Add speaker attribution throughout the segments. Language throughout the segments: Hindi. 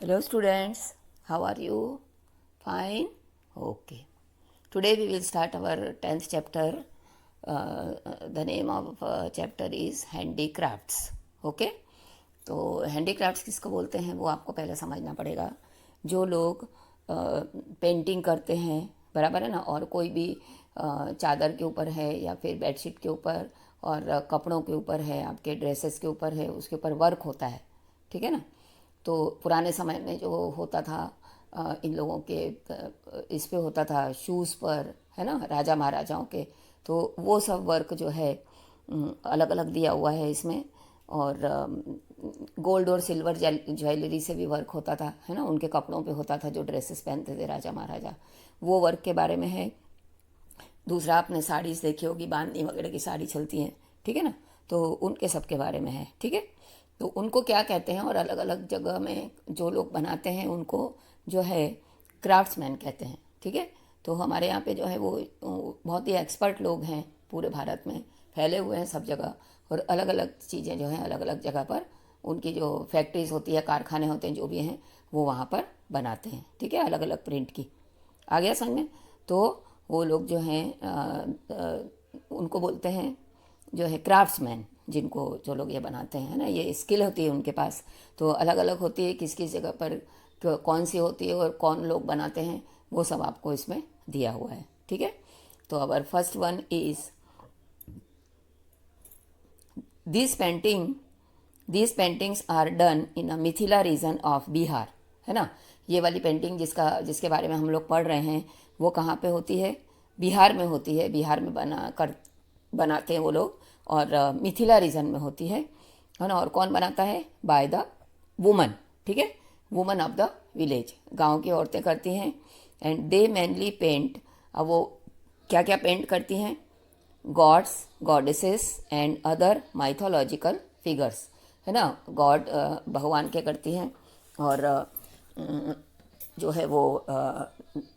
Speaker 1: Hello students, how are you? Fine? Okay. Today we will start our 10th chapter. The name of chapter is Handicrafts. Okay? तो हैंडीक्राफ्ट्स किसको बोलते हैं वो आपको पहले समझना पड़ेगा। जो लोग पेंटिंग करते हैं, बराबर है ना, और कोई भी चादर के ऊपर है या फिर बेडशीट के ऊपर और कपड़ों के ऊपर है, आपके ड्रेसेस के ऊपर है, उसके ऊपर वर्क होता है, ठीक है ना। तो पुराने समय में जो होता था इन लोगों के इस पे होता था शूज़ पर, है ना, राजा महाराजाओं के। तो वो सब वर्क जो है अलग अलग दिया हुआ है इसमें। और गोल्ड और सिल्वर ज्वेलरी से भी वर्क होता था, है ना, उनके कपड़ों पे होता था जो ड्रेसेस पहनते थे राजा महाराजा, वो वर्क के बारे में है। दूसरा आपने साड़ीज़ देखी होगी, बांधनी वगैरह की साड़ी चलती हैं, ठीक है ना, तो उनके सब के बारे में है, ठीक है। तो उनको क्या कहते हैं, और अलग अलग जगह में जो लोग बनाते हैं उनको जो है क्राफ्ट्समैन कहते हैं, ठीक है। तो हमारे यहाँ पे जो है वो बहुत ही एक्सपर्ट लोग हैं, पूरे भारत में फैले हुए हैं सब जगह, और अलग अलग चीज़ें जो हैं अलग अलग जगह पर उनकी जो फैक्ट्रीज होती है, कारखाने होते हैं, जो भी हैं वो वहाँ पर बनाते हैं, ठीक है, अलग अलग प्रिंट की। आ गया समझ में। तो वो लोग जो हैं उनको बोलते हैं जो है क्राफ्ट्समैन, जिनको जो लोग ये बनाते हैं ना, ये स्किल होती है उनके पास। तो अलग अलग होती है, किस किस जगह पर कौन सी होती है और कौन लोग बनाते हैं, वो सब आपको इसमें दिया हुआ है, ठीक है। तो our first one is this painting these paintings are done in a Mithila region of Bihar, है ना। ये वाली पेंटिंग जिसके बारे में हम लोग पढ़ रहे हैं वो कहाँ पे होती है, बिहार में होती है। बिहार में बनाते हैं वो लोग, और मिथिला रीजन में होती है ना। और कौन बनाता है, बाय द वुमन, ठीक है, वुमन ऑफ द विलेज, गांव की औरतें करती हैं। एंड दे मेनली पेंट, अब वो क्या क्या पेंट करती हैं, gods, goddesses and other mythological figures, है ना। गॉड भगवान के करती हैं, और जो है वो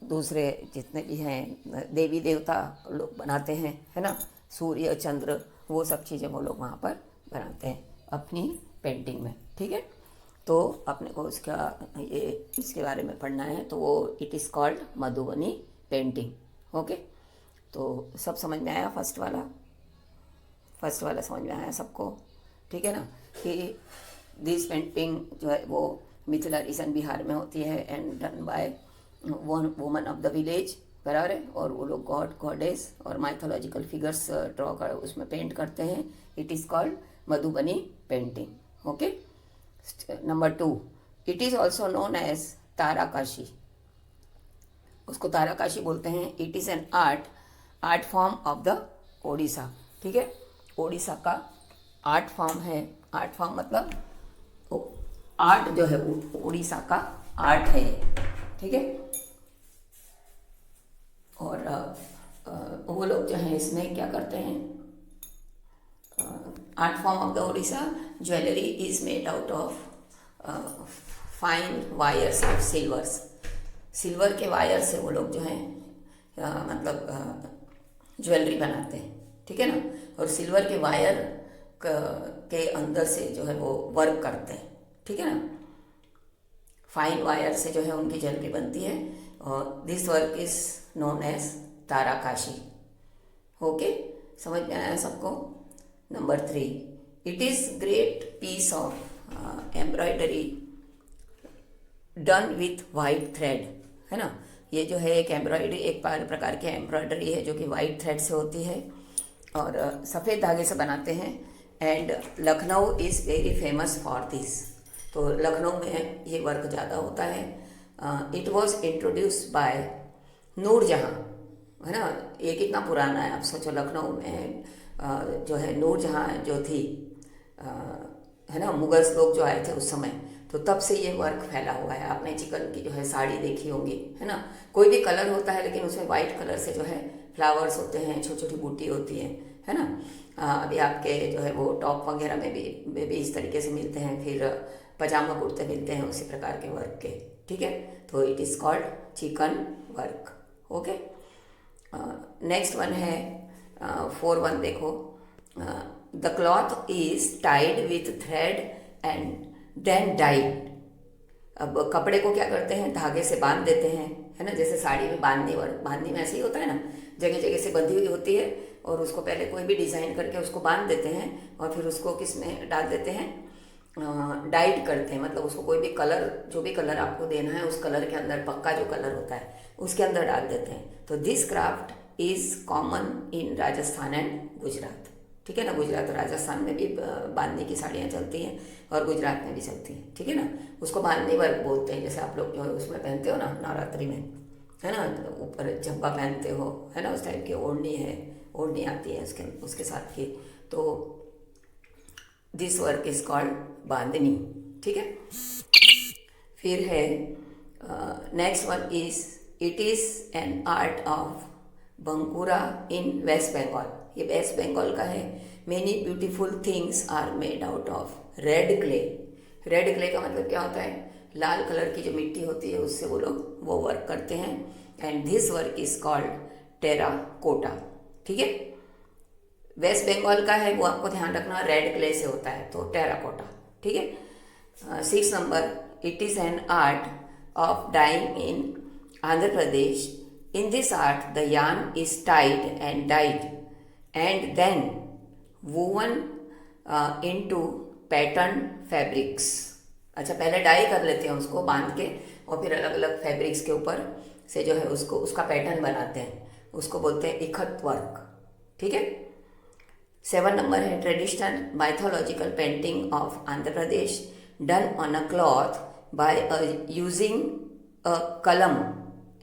Speaker 1: दूसरे जितने भी हैं देवी देवता लोग बनाते हैं, है ना, सूर्य चंद्र, वो सब चीज़ें वो लोग वहाँ पर बनाते हैं अपनी पेंटिंग में, ठीक है। तो अपने को उसका ये इसके बारे में पढ़ना है, तो वो it is called Madhubani painting. Okay, तो सब समझ में आया, फर्स्ट वाला समझ में आया सबको, ठीक है ना। कि दिस पेंटिंग जो है वो मिथिला रीजन बिहार में होती है and done by one woman of the village, बराबर है। और वो लोग गॉड, गॉडेस और माइथोलॉजिकल फिगर्स ड्रॉ कर उसमें पेंट करते हैं। It is called Madhubani painting. Okay, number 2, it is also known as Tarakashi, उसको ताराकाशी बोलते हैं। It is an art form of the Odisha, ठीक है, ओडिशा का आर्ट फॉर्म है। आर्ट फॉर्म मतलब आर्ट जो है उड़ीसा का आर्ट है, ठीक है। और वो लोग जो है इसमें क्या करते हैं, art form of the Orissa, jewellery is made out of fine wires of silver के वायर से वो लोग जो है मतलब ज्वेलरी बनाते हैं, ठीक है ना। और सिल्वर के वायर के अंदर से जो है वो वर्क करते हैं, ठीक है ना। फाइन वायर से जो है उनकी ज्वेलरी बनती है, और this work is known as Tarakashi. Okay, समझ में आया सबको। Number 3, it is great piece of embroidery done with white thread, है ना। ये जो है एक एम्ब्रॉयडरी, एक प्रकार की एम्ब्रॉयडरी है जो कि वाइट थ्रेड से होती है और सफ़ेद धागे से बनाते हैं। And Lucknow is very famous for this, तो लखनऊ में ये वर्क ज़्यादा होता है। It was introduce by Nur Jahan, है ना। ये कितना पुराना है, आप सोचो, लखनऊ में जो है नूरजहाँ जो थी, है ना, मुगल्स लोग जो आए थे उस समय, तो तब से ये वर्क फैला हुआ है। आपने चिकन की जो है साड़ी देखी होगी, है ना, कोई भी कलर होता है लेकिन उसमें वाइट कलर से जो है फ्लावर्स होते हैं, छोटी छोटी बूटी होती है ना। अभी आपके जो है वो टॉप वगैरह में भी इस तरीके से मिलते हैं, फिर पजामा कुर्ते मिलते हैं उसी प्रकार के वर्क के, ठीक है। तो it is called chikan work. Okay, next one है 4 1, देखो, the cloth is tied with thread and then dyed अब कपड़े को क्या करते हैं, धागे से बांध देते हैं, है ना, जैसे साड़ी में बांधनी में ऐसे ही होता है ना, जगह जगह से बंधी हुई होती है और उसको पहले कोई भी डिज़ाइन करके उसको बांध देते हैं और फिर उसको किस में डाल देते हैं, डाइट करते हैं, मतलब उसको कोई भी कलर, जो भी कलर आपको देना है उस कलर के अंदर, पक्का जो कलर होता है उसके अंदर डाल देते हैं। तो this craft is common in Rajasthan and Gujarat. ठीक है ना, गुजरात और राजस्थान में भी बांधनी की साड़ियाँ चलती हैं और गुजरात में भी चलती हैं। ठीक है ना, उसको बांधनी वर्क बोलते हैं, जैसे आप लोग जो है उसमें पहनते हो ना नवरात्रि में, है ना, ऊपर झब्बा पहनते हो, है ना, उस टाइप की ओढ़नी है, ओढ़नी आती है उसके साथ की, तो this work is called bandhani. ठीक है, फिर है next one is it is an art of Bankura in West Bengal. ये वेस्ट बंगाल का है। Many beautiful things are made out of red clay. Red clay का मतलब क्या होता है, लाल कलर की जो मिट्टी होती है उससे वो लोग वो वर्क करते हैं। And this work is called terracotta. ठीक है, वेस्ट बंगाल का है, वो आपको ध्यान रखना रेड क्ले से होता है, तो टेराकोटा। ठीक है, 6 number, it is an art of dyeing in Andhra Pradesh. In this art the yarn is tied and dyed and then woven into patterned fabrics। अच्छा, पहले डाई कर लेते हैं उसको बांध के और फिर अलग अलग फैब्रिक्स के ऊपर से जो है उसको उसका पैटर्न बनाते हैं, उसको बोलते हैं इखत वर्क। ठीक है, 7 नंबर है traditional mythological painting of Andhra Pradesh done on a cloth by using a कलम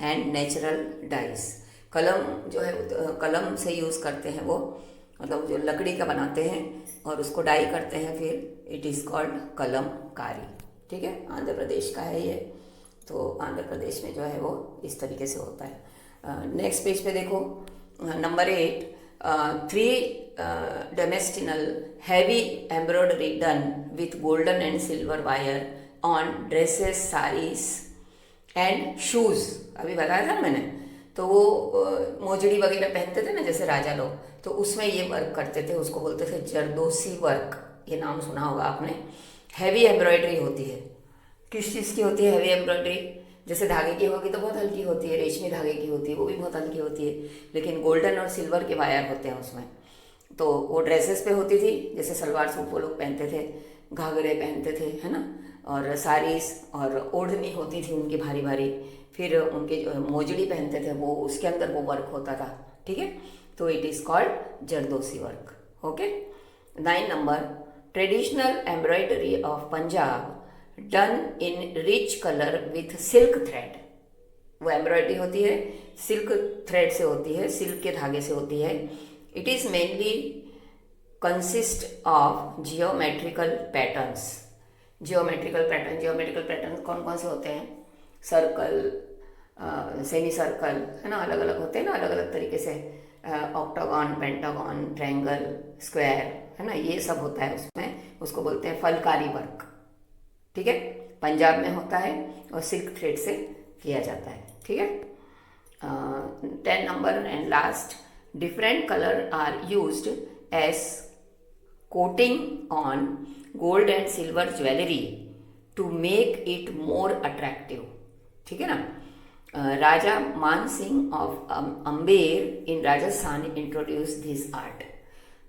Speaker 1: एंड नेचुरल डाइस। कलम जो है कलम से यूज़ करते हैं वो, मतलब जो लकड़ी का बनाते हैं और उसको डाई करते हैं, फिर इट इज़ कॉल्ड कलमकारी। ठीक है, आंध्र प्रदेश का है ये, तो आंध्र प्रदेश में जो है वो इस तरीके से होता है। नेक्स्ट पेज पे देखो, number 8, 3 dimensional heavy embroidery done with golden and silver wire on dresses, saris and shoes. अभी बताया था मैंने, तो वो मोजड़ी वगैरह पहनते थे ना जैसे राजा लोग, तो उसमें ये वर्क करते थे, उसको बोलते थे जरदोसी वर्क। ये नाम सुना होगा आपने। हैवी एम्ब्रॉयडरी होती है, किस चीज़ की होती है हैवी एम्ब्रॉयडरी, जैसे धागे की होगी तो बहुत हल्की होती है, रेशमी धागे की होती है वो भी बहुत हल्की होती है, लेकिन गोल्डन और सिल्वर के वायर होते हैं उसमें। तो वो ड्रेसेस पे होती थी, जैसे सलवार सूट वो लोग पहनते थे, घाघरे पहनते थे, है ना, और साड़ीज़ और ओढ़नी होती थी उनकी भारी भारी, फिर उनके जो मोजड़ी पहनते थे वो, उसके अंदर वो वर्क होता था। ठीक है, तो it is called zardozi work. Okay, 9 number, traditional embroidery of Punjab done in rich colour with silk thread. वो एम्ब्रॉयडरी होती है सिल्क थ्रेड से होती है, सिल्क के धागे से होती है। It is mainly consist of geometrical patterns. Geometrical pattern कौन कौन से होते हैं, सर्कल, सेमी सर्कल, है ना, अलग अलग होते हैं ना, अलग अलग तरीके से, ऑक्टागन, पेंटागन, ट्रायंगल, स्क्वायर, है ना, ये सब होता है उसमें, उसको बोलते हैं फलकारी वर्क। ठीक है, पंजाब में होता है और सिल्क थ्रेड से किया जाता है। ठीक है, 10 number and last, different colour are used as coating on gold and silver jewellery to make it more attractive. ठीक है ना, Raja Man Singh of Amber in Rajasthan introduce this art.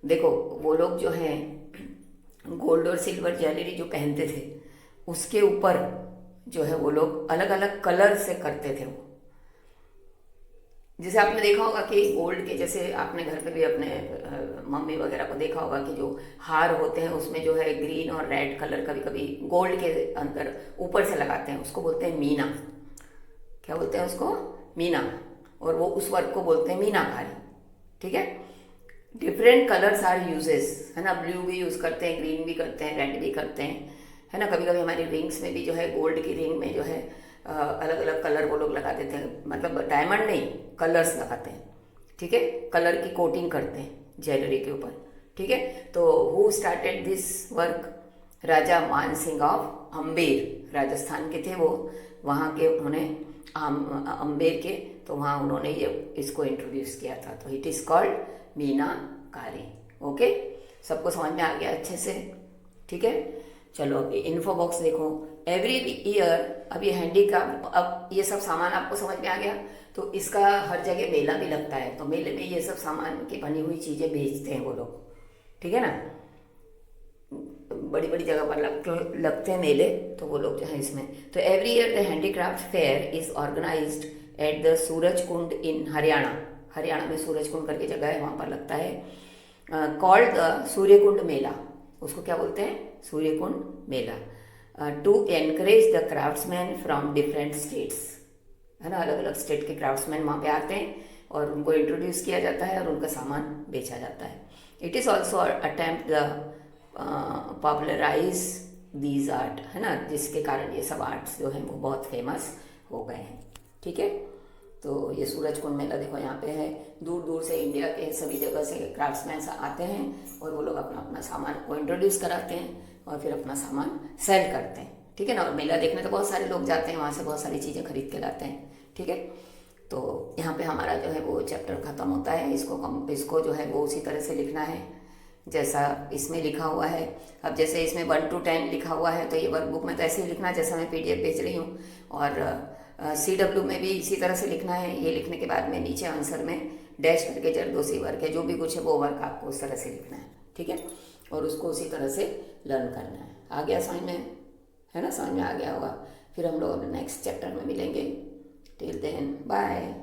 Speaker 1: देखो वो लोग जो हैं गोल्ड और सिल्वर ज्वेलरी जो पहनते थे उसके ऊपर जो है वो लोग अलग अलग कलर से करते थे वो। जैसे आपने देखा होगा कि गोल्ड के, जैसे आपने घर पे भी अपने मम्मी वगैरह को देखा होगा कि जो हार होते हैं उसमें जो है ग्रीन और रेड कलर कभी कभी गोल्ड के अंदर ऊपर से लगाते हैं, उसको बोलते हैं मीना। क्या बोलते हैं उसको, मीना, और वो उस वर्क को बोलते हैं मीनाकारी। ठीक है, डिफरेंट कलर्स आर यूजेस, है ना, ब्लू भी यूज़ करते हैं, ग्रीन भी करते हैं, रेड भी करते हैं, है ना, कभी कभी हमारी रिंग्स में भी जो है गोल्ड की रिंग में जो है अलग अलग कलर वो लोग लगा देते हैं, मतलब डायमंड नहीं, कलर्स लगाते हैं। ठीक है, कलर की कोटिंग करते हैं ज्वेलरी के ऊपर। ठीक है, तो who started this work, Raja Man Singh of Amber, Rajasthan के थे वो, वहाँ के उन्होंने अम्बेर के, तो वहाँ उन्होंने ये इसको इंट्रोड्यूस किया था, तो it is called meenakari. Okay, सबको समझ में आ गया अच्छे से। ठीक है, चलो अभी इन्फो बॉक्स देखो। एवरी ईयर, अब ये हैंडीक्राफ्ट, अब ये सब सामान आपको समझ में आ गया। तो इसका हर जगह मेला भी लगता है, तो मेले में ये सब सामान की बनी हुई चीज़ें बेचते हैं वो लोग, ठीक है ना। बड़ी बड़ी जगह पर लगते हैं मेले, तो वो लोग जो है इसमें। तो every year the handicraft fair is organised at the Suraj Kund in Haryana. Haryana में सूरज कुंड करके जगह है, वहाँ पर लगता है। कॉल्ड द सूर्यकुंड मेला, उसको क्या बोलते हैं, सूर्यकुंड मेला। To encourage the craftsmen from different states, है ना, अलग अलग स्टेट के क्राफ्ट्समैन वहाँ पे आते हैं और उनको इंट्रोड्यूस किया जाता है और उनका सामान बेचा जाता है। It is also attempt the popularise these art, है ना, जिसके कारण ये सब आर्ट्स जो हैं वो बहुत फेमस हो गए हैं, ठीक है। तो ये सूरज कुंड मेला देखो यहाँ पे है, दूर दूर से इंडिया के सभी जगह से क्राफ्ट्समैन आते हैं और वो लोग अपना अपना सामान को इंट्रोड्यूस कराते हैं और फिर अपना सामान सेल करते हैं, ठीक है ना। और मेला देखने तो बहुत सारे लोग जाते हैं, वहाँ से बहुत सारी चीज़ें खरीद के लाते हैं, ठीक है। तो यहाँ पे हमारा जो है वो चैप्टर ख़त्म होता है। इसको जो है वो उसी तरह से लिखना है जैसा इसमें लिखा हुआ है। अब जैसे इसमें 1 to 10 लिखा हुआ है, तो ये वर्कबुक में तो ऐसे ही लिखना है जैसा मैं PDF भेज रही हूँ, और CW में भी इसी तरह से लिखना है। ये लिखने के बाद में नीचे आंसर में डैश करके जरदोसी वर्क है, जो भी कुछ है वो वर्क आपको उस तरह से लिखना है, ठीक है, और उसको उसी तरह से लर्न करना है। आ गया समझ में, है ना, समझ में आ गया होगा। फिर हम लोग नेक्स्ट चैप्टर में मिलेंगे। Till then bye.